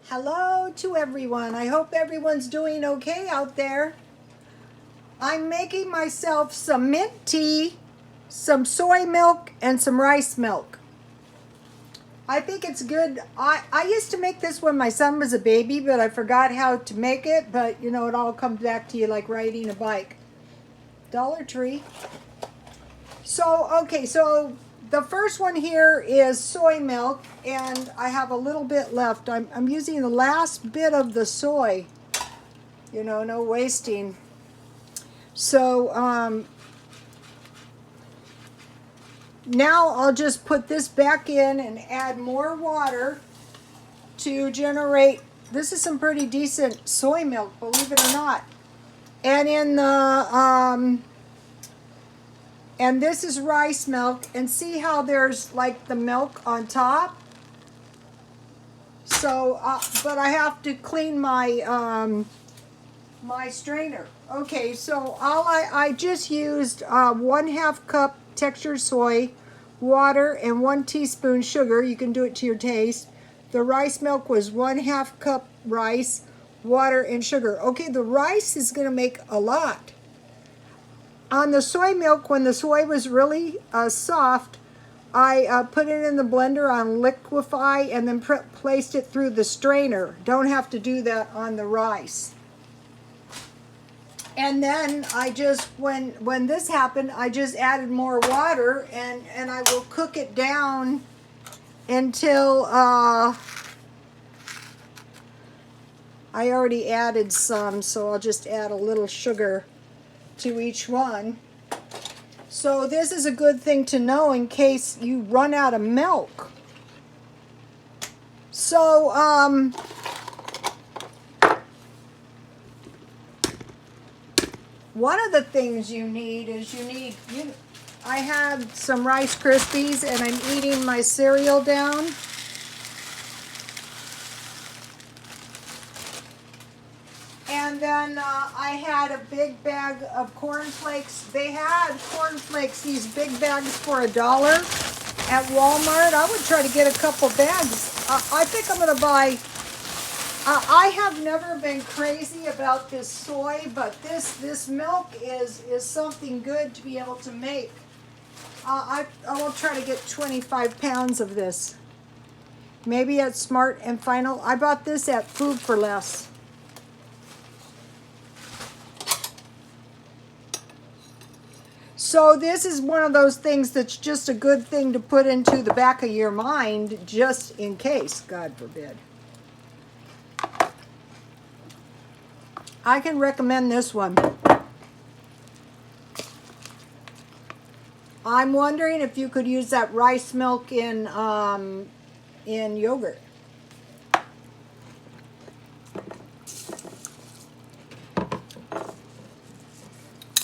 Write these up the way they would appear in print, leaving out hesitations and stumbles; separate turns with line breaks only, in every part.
Hello to everyone. I hope everyone's doing okay out there. I'm making myself some mint tea, some soy milk, and some rice milk. I think it's good. I used to make this when my son was a baby, but I forgot how to make it. But you know, it all comes back to you like riding a bike. Dollar Tree. So the first one here is soy milk, and I have a little bit left. I'm using the last bit of the soy, you know, no wasting. So now I'll just put this back in and add more water to generate. This is some pretty decent soy milk, believe it or not. And in the and this is rice milk, and see how there's like the milk on top. So, but I have to clean my my strainer. Okay, so I just used 1/2 cup textured soy, water, and 1 teaspoon sugar. You can do it to your taste. The rice milk was 1/2 cup rice, water, and sugar. Okay, the rice is going to make a lot. On the soy milk, when the soy was really soft, I put it in the blender on liquefy and then placed it through the strainer. Don't have to do that on the rice. And then I just, when this happened, I just added more water, and I will cook it down until I already added some, so I'll just add a little sugar to each one. So this is a good thing to know in case you run out of milk. So one of the things you need is I had some Rice Krispies, and I'm eating my cereal down. And then I had a big bag of cornflakes. They had cornflakes, these big bags for $1 at Walmart. I would try to get a couple bags. I think I'm going to buy. I have never been crazy about this soy, but this milk is something good to be able to make. I will try to get 25 pounds of this. Maybe at Smart and Final. I bought this at Food for Less. So this is one of those things that's just a good thing to put into the back of your mind, just in case, God forbid. I can recommend this one. I'm wondering if you could use that rice milk in yogurt.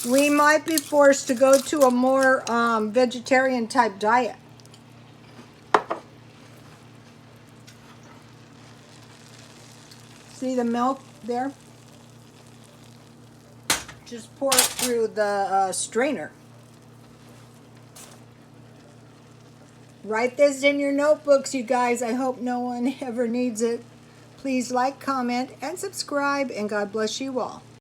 We might be forced to go to a more vegetarian type diet. See the milk there? Just pour it through the strainer. Write this in your notebooks, you guys. I hope no one ever needs it. Please like, comment, and subscribe, and God bless you all.